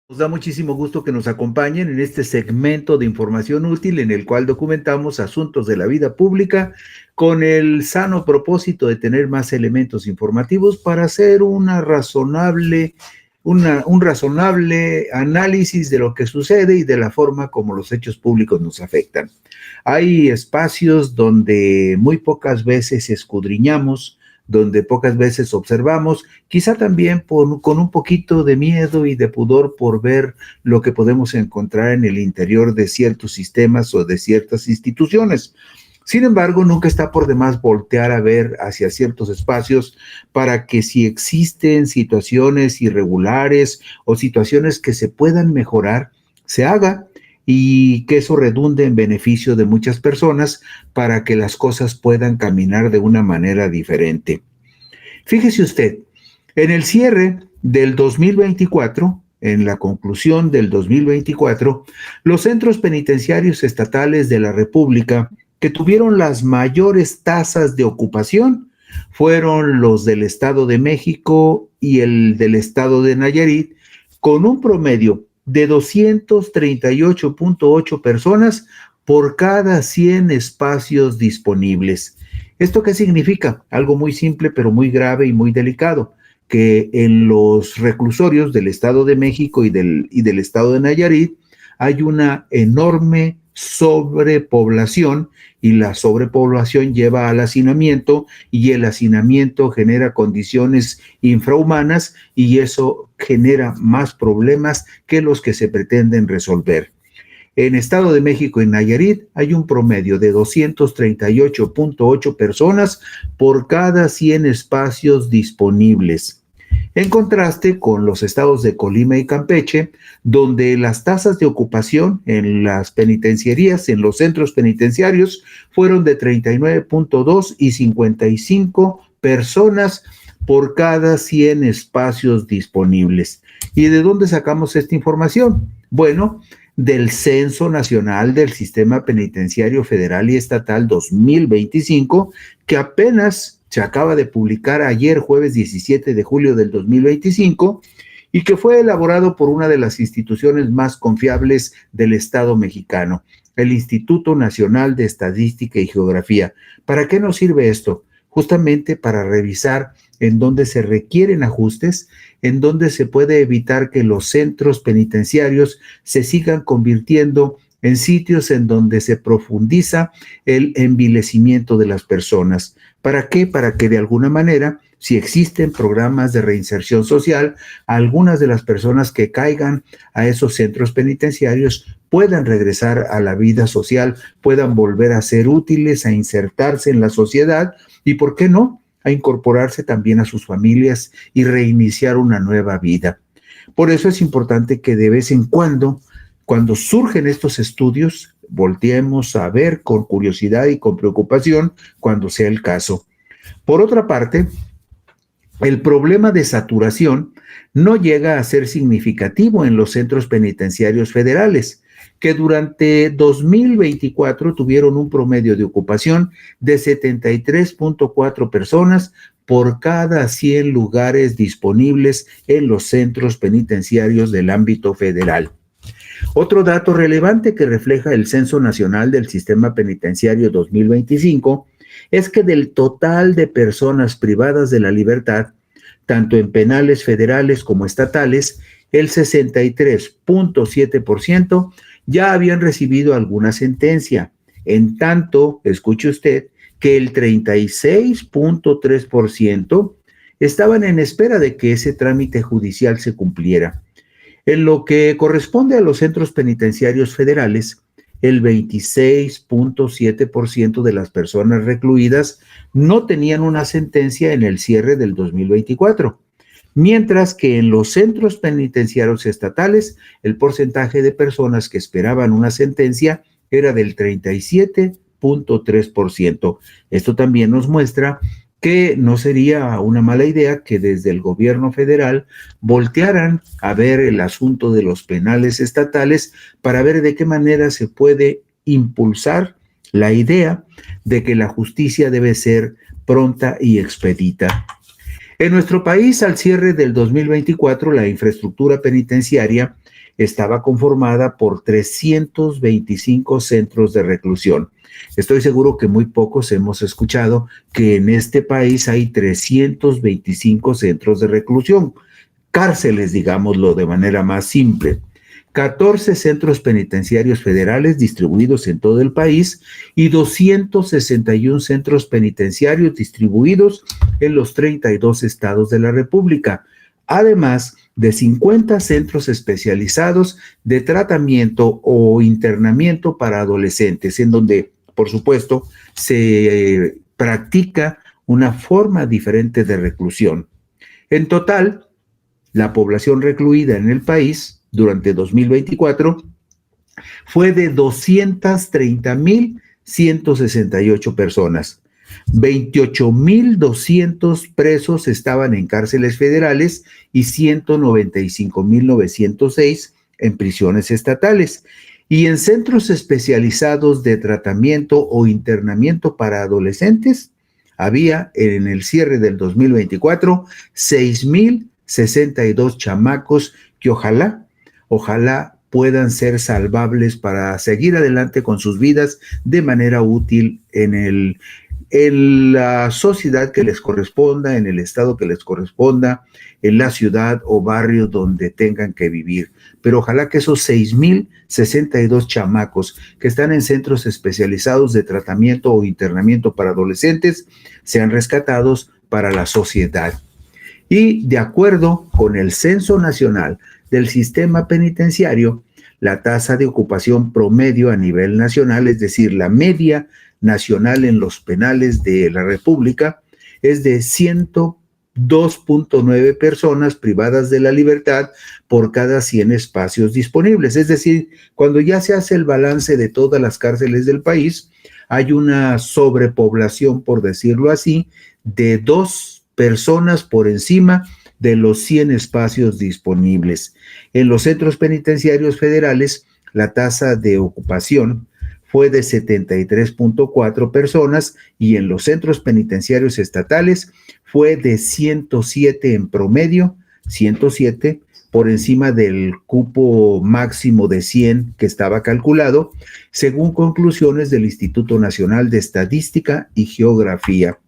Nos da muchísimo gusto que nos acompañen en este segmento de información útil en el cual documentamos asuntos de la vida pública con el sano propósito de tener más elementos informativos para hacer un razonable análisis de lo que sucede y de la forma como los hechos públicos nos afectan. Hay espacios donde muy pocas veces escudriñamos, donde pocas veces observamos, quizá también con un poquito de miedo y de pudor por ver lo que podemos encontrar en el interior de ciertos sistemas o de ciertas instituciones. Sin embargo, nunca está por demás voltear a ver hacia ciertos espacios para que si existen situaciones irregulares o situaciones que se puedan mejorar, se haga y que eso redunde en beneficio de muchas personas para que las cosas puedan caminar de una manera diferente. Fíjese usted, en el cierre del 2024, en la conclusión del 2024, los centros penitenciarios estatales de la República que tuvieron las mayores tasas de ocupación fueron los del Estado de México y el del Estado de Nayarit, con un promedio de 238.8 personas por cada 100 espacios disponibles. ¿Esto qué significa? Algo muy simple, pero muy grave y muy delicado, que en los reclusorios del Estado de México y del Estado de Nayarit hay una enorme sobrepoblación y la sobrepoblación lleva al hacinamiento y el hacinamiento genera condiciones infrahumanas y eso genera más problemas que los que se pretenden resolver. En Estado de México y Nayarit hay un promedio de 238.8 personas por cada 100 espacios disponibles. En contraste con los estados de Colima y Campeche, donde las tasas de ocupación en las penitenciarías, en los centros penitenciarios, fueron de 39.2 y 55 personas por cada 100 espacios disponibles. ¿Y de dónde sacamos esta información? Bueno, del Censo Nacional del Sistema Penitenciario Federal y Estatal 2025, que apenas se acaba de publicar ayer, jueves 17 de julio del 2025, y que fue elaborado por una de las instituciones más confiables del Estado mexicano, el Instituto Nacional de Estadística y Geografía. ¿Para qué nos sirve esto? Justamente para revisar en dónde se requieren ajustes, en dónde se puede evitar que los centros penitenciarios se sigan convirtiendo en sitios en donde se profundiza el envilecimiento de las personas. ¿Para qué? Para que de alguna manera, si existen programas de reinserción social, algunas de las personas que caigan a esos centros penitenciarios puedan regresar a la vida social, puedan volver a ser útiles, a insertarse en la sociedad y, ¿por qué no?, a incorporarse también a sus familias y reiniciar una nueva vida. Por eso es importante que de vez en cuando surgen estos estudios, volteemos a ver con curiosidad y con preocupación cuando sea el caso. Por otra parte, el problema de saturación no llega a ser significativo en los centros penitenciarios federales, que durante 2024 tuvieron un promedio de ocupación de 73.4 personas por cada 100 lugares disponibles en los centros penitenciarios del ámbito federal. Otro dato relevante que refleja el Censo Nacional del Sistema Penitenciario 2025 es que del total de personas privadas de la libertad, tanto en penales federales como estatales, el 63.7% ya habían recibido alguna sentencia. En tanto, escuche usted, que el 36.3% estaban en espera de que ese trámite judicial se cumpliera. En lo que corresponde a los centros penitenciarios federales, el 26.7% de las personas recluidas no tenían una sentencia en el cierre del 2024, mientras que en los centros penitenciarios estatales el porcentaje de personas que esperaban una sentencia era del 37.3%. Esto también nos muestra que no sería una mala idea que desde el gobierno federal voltearan a ver el asunto de los penales estatales para ver de qué manera se puede impulsar la idea de que la justicia debe ser pronta y expedita. En nuestro país, al cierre del 2024, la infraestructura penitenciaria estaba conformada por 325 centros de reclusión. Estoy seguro que muy pocos hemos escuchado que en este país hay 325 centros de reclusión, cárceles, digámoslo de manera más simple. 14 centros penitenciarios federales distribuidos en todo el país y 261 centros penitenciarios distribuidos en los 32 estados de la República, además de 50 centros especializados de tratamiento o internamiento para adolescentes, en donde, por supuesto, se practica una forma diferente de reclusión. En total, la población recluida en el país durante 2024 fue de 230,168 personas. 28,200 presos estaban en cárceles federales y 195,906 en prisiones estatales. Y en centros especializados de tratamiento o internamiento para adolescentes, había en el cierre del 2024 6,062 chamacos que ojalá puedan ser salvables para seguir adelante con sus vidas de manera útil en la sociedad que les corresponda, en el estado que les corresponda, en la ciudad o barrio donde tengan que vivir. Pero ojalá que esos 6,062 chamacos que están en centros especializados de tratamiento o internamiento para adolescentes sean rescatados para la sociedad. Y de acuerdo con el Censo Nacional del Sistema Penitenciario, la tasa de ocupación promedio a nivel nacional, es decir, la media nacional en los penales de la República, es de 102.9 personas privadas de la libertad por cada 100 espacios disponibles. Es decir, cuando ya se hace el balance de todas las cárceles del país, hay una sobrepoblación, por decirlo así, de 2 personas por encima de los 100 espacios disponibles. En los centros penitenciarios federales, la tasa de ocupación fue de 73.4 personas y en los centros penitenciarios estatales fue de 107 en promedio, 107 por encima del cupo máximo de 100 que estaba calculado, según conclusiones del Instituto Nacional de Estadística y Geografía.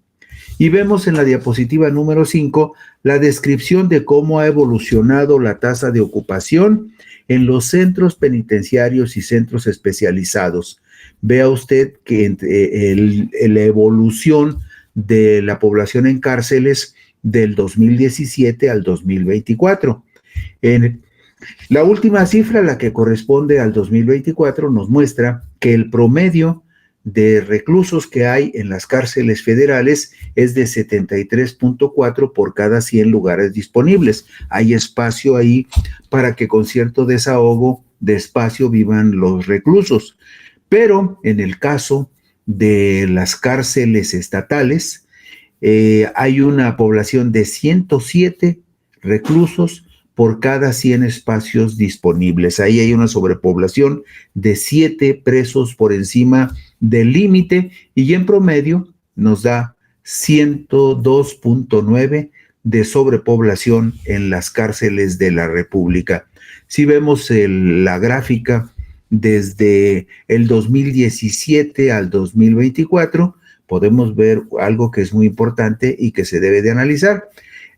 Y vemos en la diapositiva número 5 la descripción de cómo ha evolucionado la tasa de ocupación en los centros penitenciarios y centros especializados. Vea usted que la evolución de la población en cárceles del 2017 al 2024. La última cifra, la que corresponde al 2024, nos muestra que el promedio de reclusos que hay en las cárceles federales es de 73.4 por cada 100 lugares disponibles. Hay espacio ahí para que con cierto desahogo de espacio vivan los reclusos. Pero en el caso de las cárceles estatales, hay una población de 107 reclusos por cada 100 espacios disponibles. Ahí hay una sobrepoblación de 7 presos por encima del límite y en promedio nos da 102.9 de sobrepoblación en las cárceles de la República. Si vemos la gráfica desde el 2017 al 2024, podemos ver algo que es muy importante y que se debe de analizar.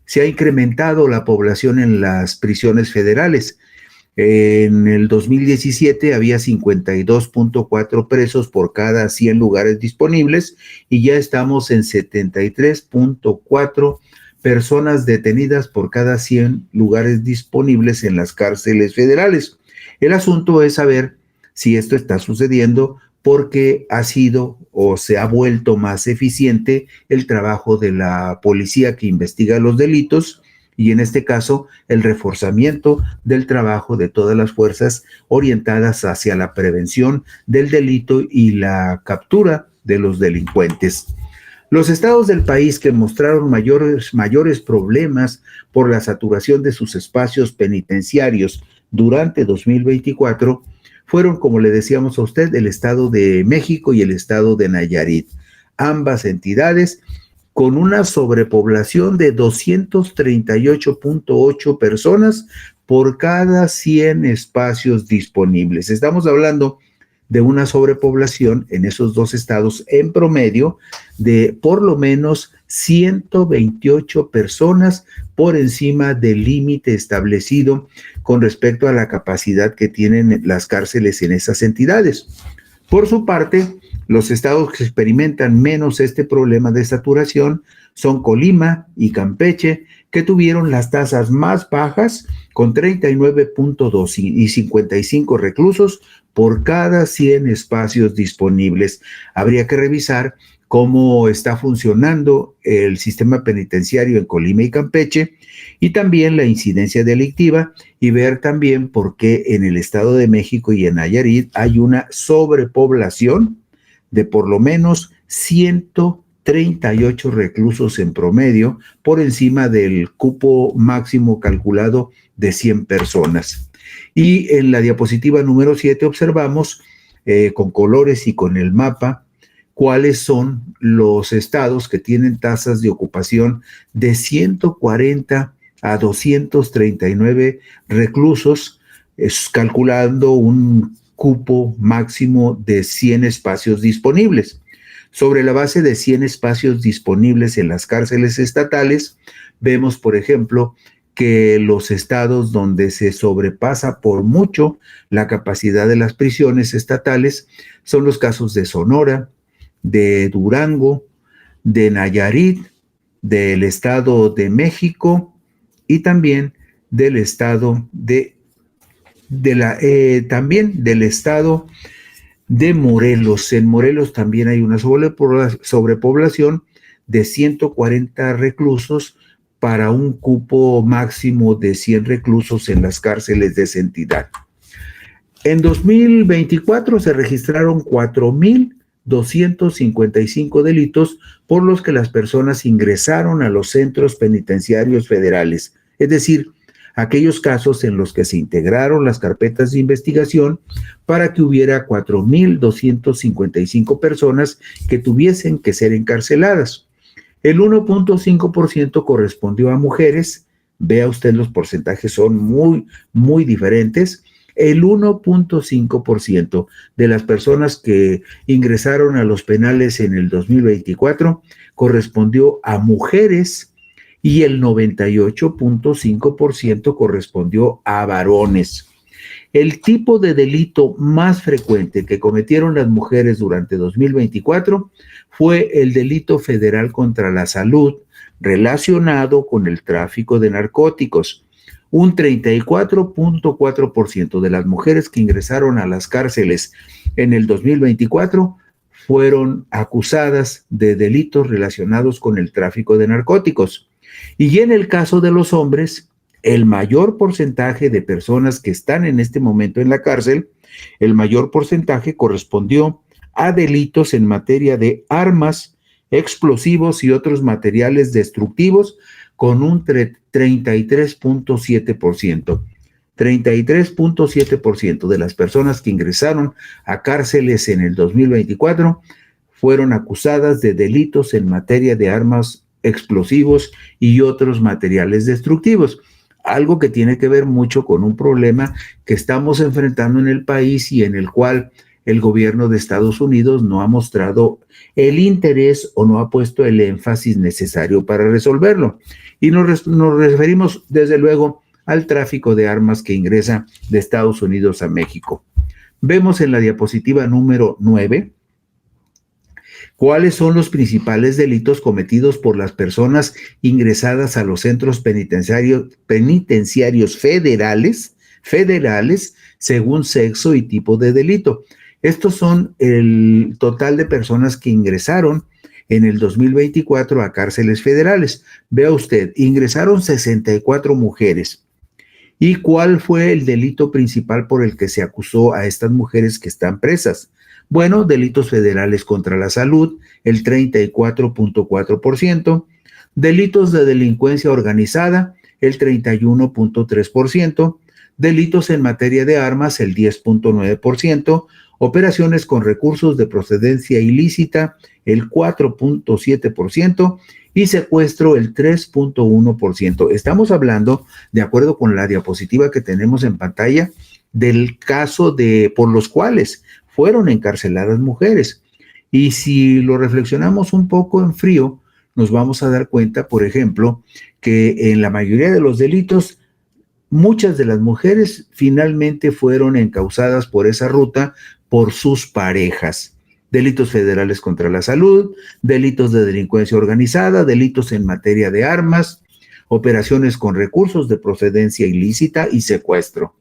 Se ha incrementado la población en las prisiones federales. En el 2017 había 52.4 presos por cada 100 lugares disponibles y ya estamos en 73.4 personas detenidas por cada 100 lugares disponibles en las cárceles federales. El asunto es saber si esto está sucediendo porque ha sido o se ha vuelto más eficiente el trabajo de la policía que investiga los delitos y en este caso el reforzamiento del trabajo de todas las fuerzas orientadas hacia la prevención del delito y la captura de los delincuentes. Los estados del país que mostraron mayores problemas por la saturación de sus espacios penitenciarios durante 2024 fueron, como le decíamos a usted, el Estado de México y el Estado de Nayarit. Ambas entidades con una sobrepoblación de 238.8 personas por cada 100 espacios disponibles. Estamos hablando de una sobrepoblación en esos dos estados en promedio de por lo menos 128 personas por encima del límite establecido con respecto a la capacidad que tienen las cárceles en esas entidades. Por su parte, los estados que experimentan menos este problema de saturación son Colima y Campeche, que tuvieron las tasas más bajas con 39.2 y 55 reclusos por cada 100 espacios disponibles. Habría que revisar cómo está funcionando el sistema penitenciario en Colima y Campeche y también la incidencia delictiva y ver también por qué en el Estado de México y en Nayarit hay una sobrepoblación de por lo menos 138 reclusos en promedio por encima del cupo máximo calculado de 100 personas. Y en la diapositiva número 7 observamos con colores y con el mapa cuáles son los estados que tienen tasas de ocupación de 140 a 239 reclusos, calculando un cupo máximo de 100 espacios disponibles. Sobre la base de 100 espacios disponibles en las cárceles estatales, vemos, por ejemplo, que los estados donde se sobrepasa por mucho la capacidad de las prisiones estatales son los casos de Sonora, de Durango, de Nayarit, del Estado de México y también del Estado también del Estado de Morelos. En Morelos también hay una sobrepoblación de 140 reclusos para un cupo máximo de 100 reclusos en las cárceles de esa entidad. En 2024 se registraron 4,255 delitos por los que las personas ingresaron a los centros penitenciarios federales, es decir, aquellos casos en los que se integraron las carpetas de investigación para que hubiera 4,255 personas que tuviesen que ser encarceladas. El 1.5% correspondió a mujeres. Vea usted, los porcentajes son muy, muy diferentes. El 1.5% de las personas que ingresaron a los penales en el 2024 correspondió a mujeres y el 98.5% correspondió a varones. El tipo de delito más frecuente que cometieron las mujeres durante 2024 fue el delito federal contra la salud relacionado con el tráfico de narcóticos. Un 34.4% de las mujeres que ingresaron a las cárceles en el 2024 fueron acusadas de delitos relacionados con el tráfico de narcóticos. Y en el caso de los hombres, el mayor porcentaje de personas que están en este momento en la cárcel, el mayor porcentaje correspondió a delitos en materia de armas, explosivos y otros materiales destructivos, con un 33.7%. 33.7% de las personas que ingresaron a cárceles en el 2024 fueron acusadas de delitos en materia de armas, explosivos y otros materiales destructivos. Algo que tiene que ver mucho con un problema que estamos enfrentando en el país y en el cual el gobierno de Estados Unidos no ha mostrado el interés o no ha puesto el énfasis necesario para resolverlo. Y nos referimos, desde luego, al tráfico de armas que ingresa de Estados Unidos a México. Vemos en la diapositiva número 9 cuáles son los principales delitos cometidos por las personas ingresadas a los centros penitenciarios federales según sexo y tipo de delito. Estos son el total de personas que ingresaron en el 2024 a cárceles federales. Vea usted, ingresaron 64 mujeres. ¿Y cuál fue el delito principal por el que se acusó a estas mujeres que están presas? Bueno, delitos federales contra la salud, el 34.4%, delitos de delincuencia organizada, el 31.3%, delitos en materia de armas, el 10.9%, operaciones con recursos de procedencia ilícita el 4.7% y secuestro el 3.1%. Estamos hablando, de acuerdo con la diapositiva que tenemos en pantalla, del caso por los cuales fueron encarceladas mujeres. Y si lo reflexionamos un poco en frío, nos vamos a dar cuenta, por ejemplo, que en la mayoría de los delitos, muchas de las mujeres finalmente fueron encausadas por esa ruta por sus parejas. Delitos federales contra la salud, delitos de delincuencia organizada, delitos en materia de armas, operaciones con recursos de procedencia ilícita y secuestro.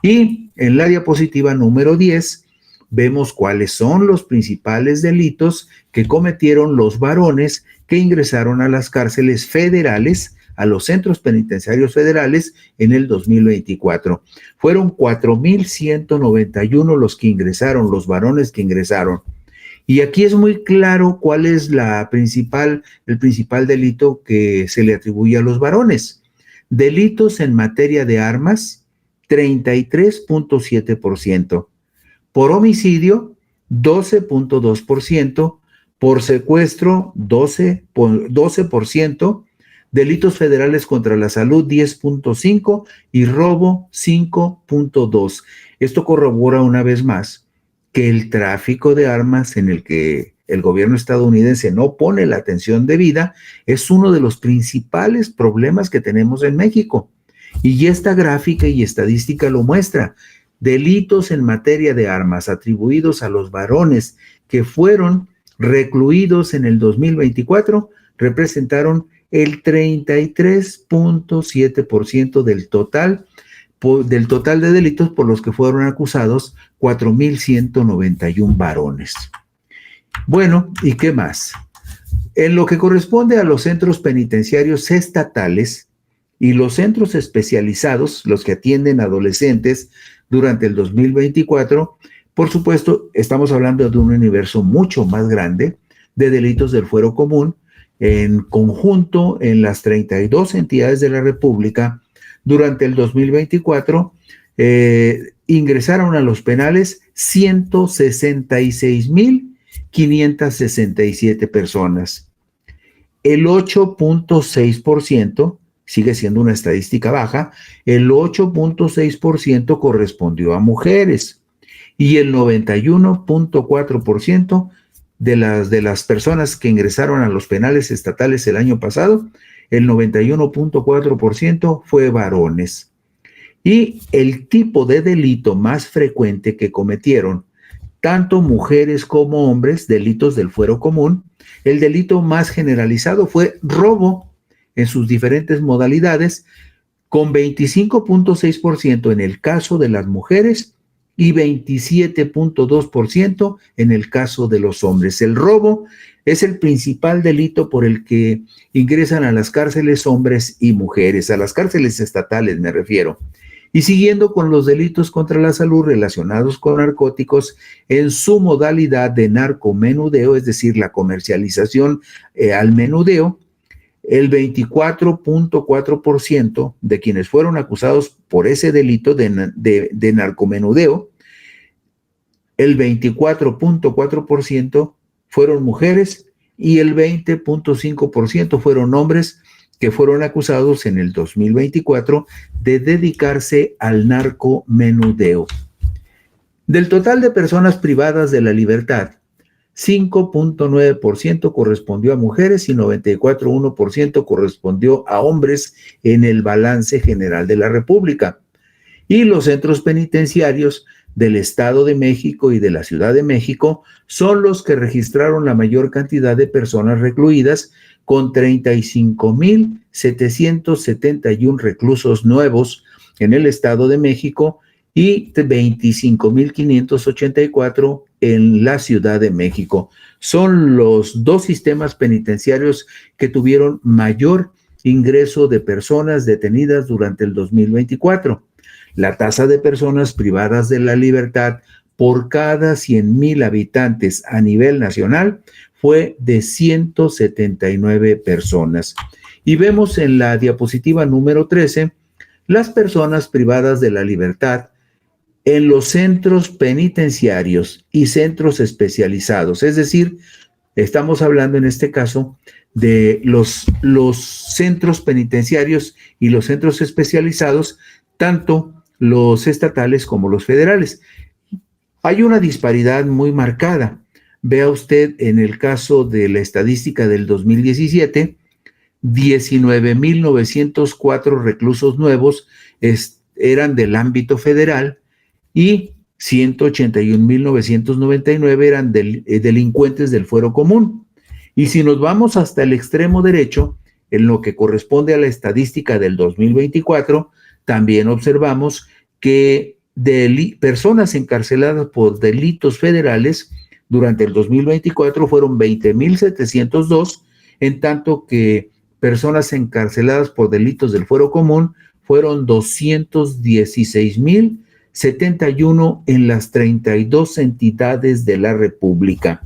Y en la diapositiva número 10 vemos cuáles son los principales delitos que cometieron los varones que ingresaron a las cárceles federales, a los centros penitenciarios federales en el 2024. Fueron 4,191 los que ingresaron, los varones que ingresaron. Y aquí es muy claro cuál es el principal delito que se le atribuye a los varones. Delitos en materia de armas, 33.7%. Por homicidio, 12.2%. Por secuestro, 12%. Delitos federales contra la salud, 10.5%. Y robo, 5.2%. Esto corrobora una vez más que el tráfico de armas, en el que el gobierno estadounidense no pone la atención debida, es uno de los principales problemas que tenemos en México. Y esta gráfica y estadística lo muestra. Delitos en materia de armas atribuidos a los varones que fueron recluidos en el 2024 representaron el 33.7% del total de delitos por los que fueron acusados 4,191 varones. Bueno, ¿y qué más? En lo que corresponde a los centros penitenciarios estatales y los centros especializados, los que atienden adolescentes durante el 2024, por supuesto, estamos hablando de un universo mucho más grande de delitos del fuero común. En conjunto, en las 32 entidades de la República, durante el 2024, ingresaron a los penales 166,567 personas. El 8.6%, sigue siendo una estadística baja, el 8.6% correspondió a mujeres y el 91.4% de las personas que ingresaron a los penales estatales el año pasado, el 91.4% fue varones. Y el tipo de delito más frecuente que cometieron tanto mujeres como hombres, delitos del fuero común, el delito más generalizado fue robo en sus diferentes modalidades, con 25.6% en el caso de las mujeres y 27.2% en el caso de los hombres. El robo es el principal delito por el que ingresan a las cárceles hombres y mujeres, a las cárceles estatales me refiero. Y siguiendo con los delitos contra la salud relacionados con narcóticos en su modalidad de narcomenudeo, es decir, la comercialización al menudeo, el 24.4% de quienes fueron acusados por ese delito de narcomenudeo, el 24.4% fueron mujeres y el 20.5% fueron hombres que fueron acusados en el 2024 de dedicarse al narcomenudeo. Del total de personas privadas de la libertad, 5.9% correspondió a mujeres y 94.1% correspondió a hombres en el balance general de la República. Y los centros penitenciarios del Estado de México y de la Ciudad de México son los que registraron la mayor cantidad de personas recluidas, con 35,771 reclusos nuevos en el Estado de México y 25,584 en la Ciudad de México. Son los dos sistemas penitenciarios que tuvieron mayor ingreso de personas detenidas durante el 2024. La tasa de personas privadas de la libertad por cada 100,000 habitantes a nivel nacional fue de 179 personas. Y vemos en la diapositiva número 13 las personas privadas de la libertad en los centros penitenciarios y centros especializados. Es decir, estamos hablando en este caso de los centros penitenciarios y los centros especializados, tanto los estatales como los federales. Hay una disparidad muy marcada. Vea usted en el caso de la estadística del 2017, 19.904 reclusos nuevos eran del ámbito federal y 181.999 eran delincuentes del fuero común. Y si nos vamos hasta el extremo derecho, en lo que corresponde a la estadística del 2024, también observamos que personas encarceladas por delitos federales durante el 2024 fueron 20.702, en tanto que personas encarceladas por delitos del fuero común fueron 216.071 en las 32 entidades de la República.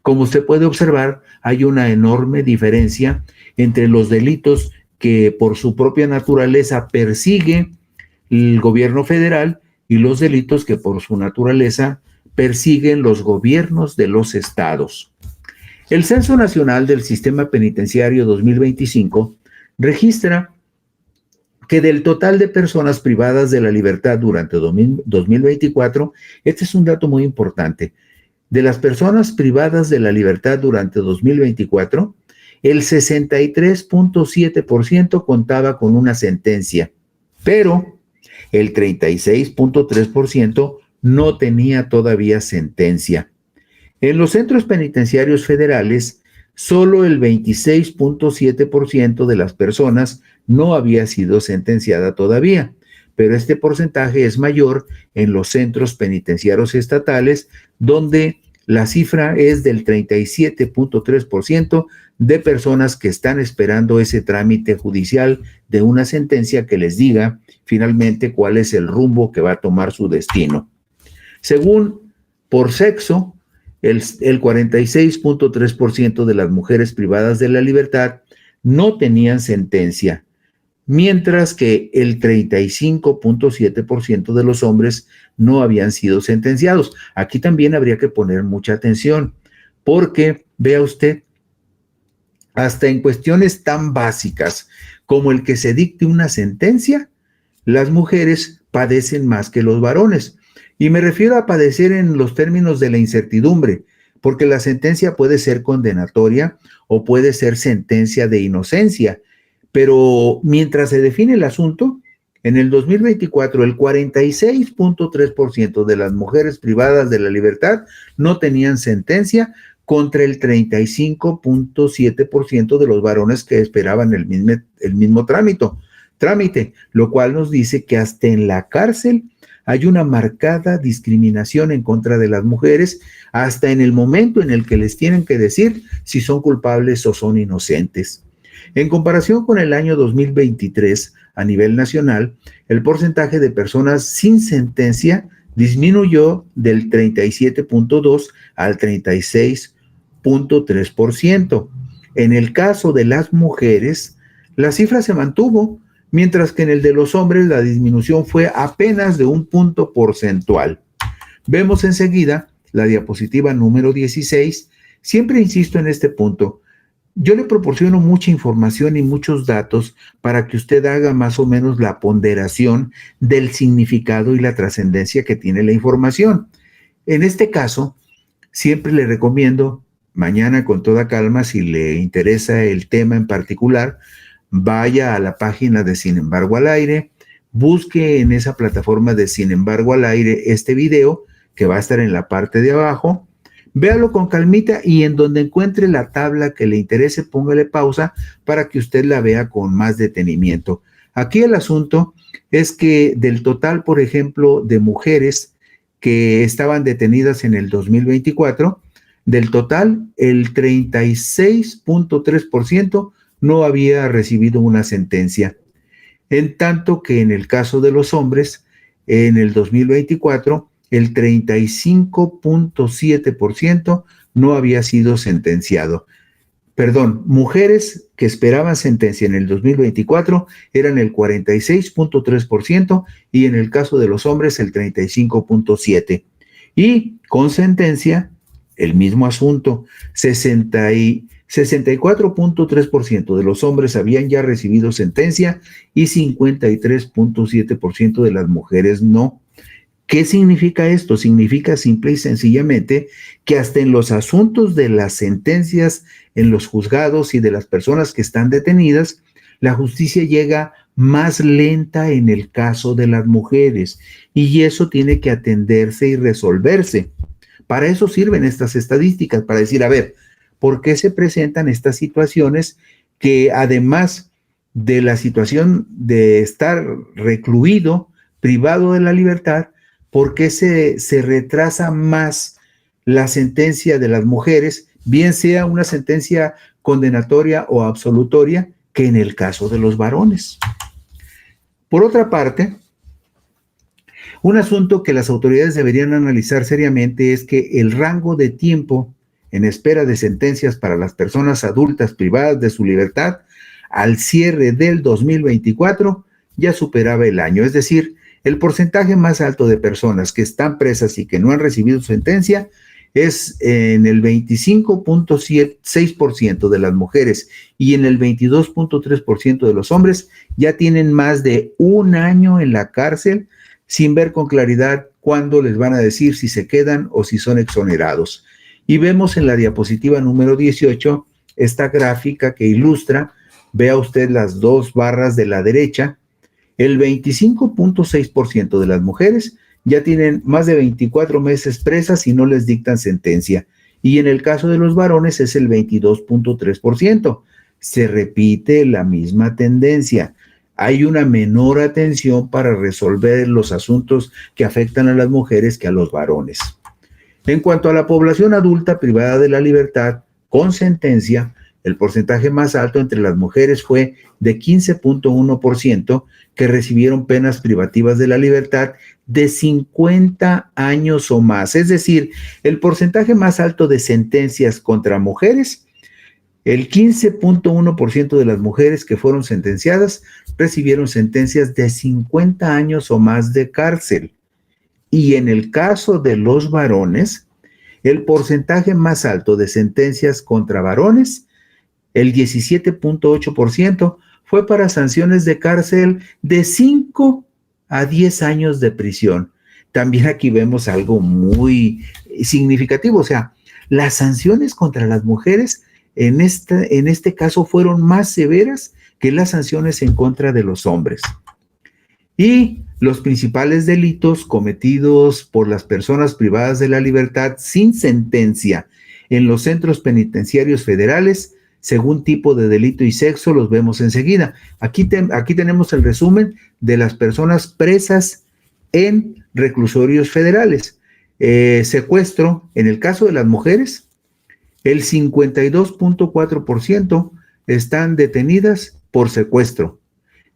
Como usted puede observar, hay una enorme diferencia entre los delitos que por su propia naturaleza persigue el gobierno federal y los delitos que por su naturaleza persiguen los gobiernos de los estados. El Censo Nacional del Sistema Penitenciario 2025 registra que del total de personas privadas de la libertad durante 2024, este es un dato muy importante, de las personas privadas de la libertad durante 2024, el 63.7% contaba con una sentencia, pero el 36.3% no tenía todavía sentencia. En los centros penitenciarios federales, solo el 26.7% de las personas no había sido sentenciada todavía, pero este porcentaje es mayor en los centros penitenciarios estatales, donde la cifra es del 37.3% de personas que están esperando ese trámite judicial de una sentencia que les diga finalmente cuál es el rumbo que va a tomar su destino. Según por sexo, el 46.3% de las mujeres privadas de la libertad no tenían sentencia, mientras que el 35.7% de los hombres no habían sido sentenciados. Aquí también habría que poner mucha atención, porque, vea usted, hasta en cuestiones tan básicas como el que se dicte una sentencia, las mujeres padecen más que los varones. Y me refiero a padecer en los términos de la incertidumbre, porque la sentencia puede ser condenatoria o puede ser sentencia de inocencia. Pero mientras se define el asunto, en el 2024 el 46.3% de las mujeres privadas de la libertad no tenían sentencia contra el 35.7% de los varones que esperaban el mismo trámite, lo cual nos dice que hasta en la cárcel hay una marcada discriminación en contra de las mujeres, hasta en el momento en el que les tienen que decir si son culpables o son inocentes. En comparación con el año 2023, a nivel nacional, el porcentaje de personas sin sentencia disminuyó del 37.2 al 36.3%. En el caso de las mujeres, la cifra se mantuvo, mientras que en el de los hombres la disminución fue apenas de un punto porcentual. Vemos enseguida la diapositiva número 16. Siempre insisto en este punto. Yo le proporciono mucha información y muchos datos para que usted haga más o menos la ponderación del significado y la trascendencia que tiene la información. En este caso, siempre le recomiendo, mañana con toda calma, si le interesa el tema en particular, vaya a la página de Sin Embargo al Aire, busque en esa plataforma de Sin Embargo al Aire este video que va a estar en la parte de abajo, véalo con calmita y en donde encuentre la tabla que le interese, póngale pausa para que usted la vea con más detenimiento. Aquí el asunto es que del total, por ejemplo, de mujeres que estaban detenidas en el 2024, del total, el 36.3% no había recibido una sentencia. En tanto que en el caso de los hombres, en el 2024, el 35.7% no había sido sentenciado. mujeres que esperaban sentencia en el 2024 eran el 46.3% y en el caso de los hombres el 35.7%. Y con sentencia, el mismo asunto, 64.3% de los hombres habían ya recibido sentencia y 53.7% de las mujeres no. ¿Qué significa esto? Significa simple y sencillamente que hasta en los asuntos de las sentencias en los juzgados y de las personas que están detenidas, la justicia llega más lenta en el caso de las mujeres y eso tiene que atenderse y resolverse. Para eso sirven estas estadísticas, para decir, a ver, ¿por qué se presentan estas situaciones que además de la situación de estar recluido, privado de la libertad, por qué se retrasa más la sentencia de las mujeres, bien sea una sentencia condenatoria o absolutoria, que en el caso de los varones? Por otra parte, un asunto que las autoridades deberían analizar seriamente es que el rango de tiempo en espera de sentencias para las personas adultas privadas de su libertad al cierre del 2024 ya superaba el año, es decir, el porcentaje más alto de personas que están presas y que no han recibido sentencia es en el 25.6% de las mujeres y en el 22.3% de los hombres ya tienen más de un año en la cárcel sin ver con claridad cuándo les van a decir si se quedan o si son exonerados. Y vemos en la diapositiva número 18 esta gráfica que ilustra, vea usted las dos barras de la derecha, el 25.6% de las mujeres ya tienen más de 24 meses presas y no les dictan sentencia. Y en el caso de los varones es el 22.3%. Se repite la misma tendencia. Hay una menor atención para resolver los asuntos que afectan a las mujeres que a los varones. En cuanto a la población adulta privada de la libertad con sentencia, el porcentaje más alto entre las mujeres fue de 15.1% que recibieron penas privativas de la libertad de 50 años o más. Es decir, el porcentaje más alto de sentencias contra mujeres, el 15.1% de las mujeres que fueron sentenciadas recibieron sentencias de 50 años o más de cárcel. Y en el caso de los varones, el porcentaje más alto de sentencias contra varones, el 17.8%, fue para sanciones de cárcel de 5 a 10 años de prisión. También aquí vemos algo muy significativo, o sea, las sanciones contra las mujeres en este caso fueron más severas que las sanciones en contra de los hombres. Y los principales delitos cometidos por las personas privadas de la libertad sin sentencia en los centros penitenciarios federales, según tipo de delito y sexo, los vemos enseguida. Aquí tenemos el resumen de las personas presas en reclusorios federales. Secuestro, en el caso de las mujeres, el 52.4% están detenidas por secuestro,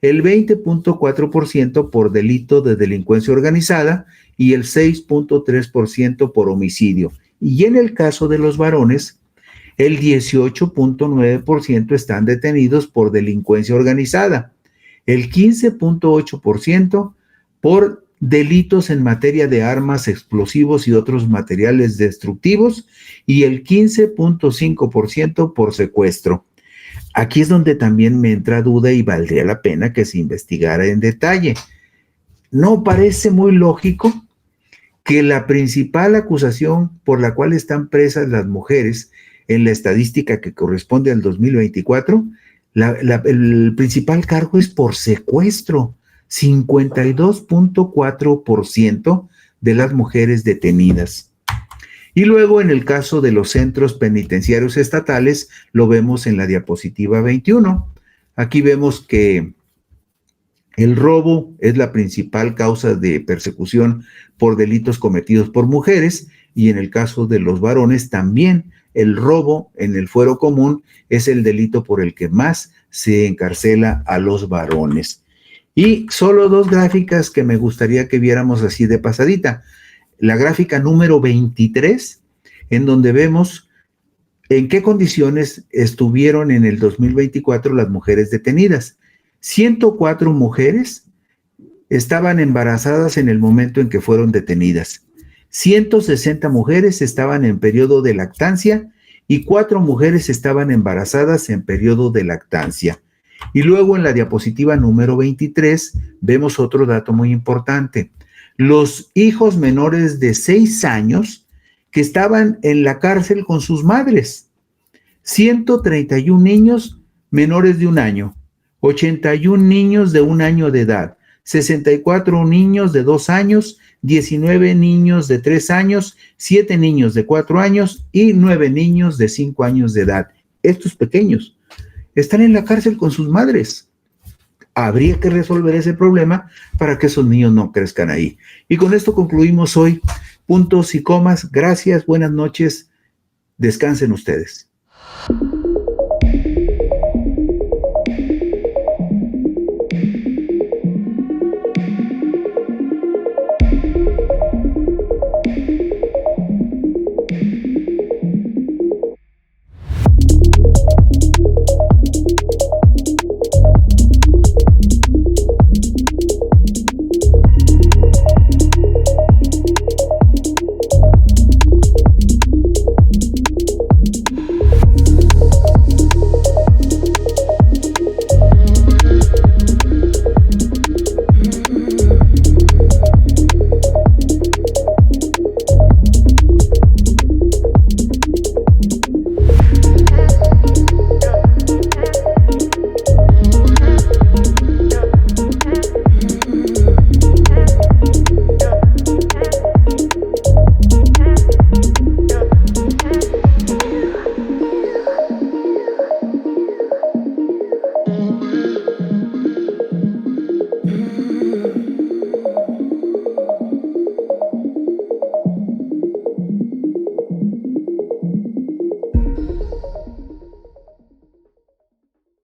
el 20.4% por delito de delincuencia organizada y el 6.3% por homicidio. Y en el caso de los varones, el 18.9% están detenidos por delincuencia organizada, el 15.8% por delitos en materia de armas, explosivos y otros materiales destructivos y el 15.5% por secuestro. Aquí es donde también me entra duda y valdría la pena que se investigara en detalle. ¿No parece muy lógico que la principal acusación por la cual están presas las mujeres en la estadística que corresponde al 2024, el principal cargo es por secuestro? 52.4% de las mujeres detenidas. Y luego en el caso de los centros penitenciarios estatales, lo vemos en la diapositiva 21. Aquí vemos que el robo es la principal causa de persecución por delitos cometidos por mujeres y en el caso de los varones también el robo en el fuero común es el delito por el que más se encarcela a los varones. Y solo dos gráficas que me gustaría que viéramos así de pasadita. La gráfica número 23, en donde vemos ¿En qué condiciones estuvieron en el 2024 las mujeres detenidas? 104 mujeres estaban embarazadas en el momento en que fueron detenidas. 160 mujeres estaban en periodo de lactancia y 4 mujeres estaban embarazadas en periodo de lactancia. Y luego en la diapositiva número 23 vemos otro dato muy importante. Los hijos menores de 6 años que estaban en la cárcel con sus madres. 131 niños menores de 1 año, 81 niños de 1 año de edad, 64 niños de 2 años, 19 niños de 3 años, 7 niños de 4 años y 9 niños de 5 años de edad. Estos pequeños están en la cárcel con sus madres. Habría que resolver ese problema para que esos niños no crezcan ahí. Y con esto concluimos hoy. Puntos y comas. Gracias, buenas noches. Descansen ustedes.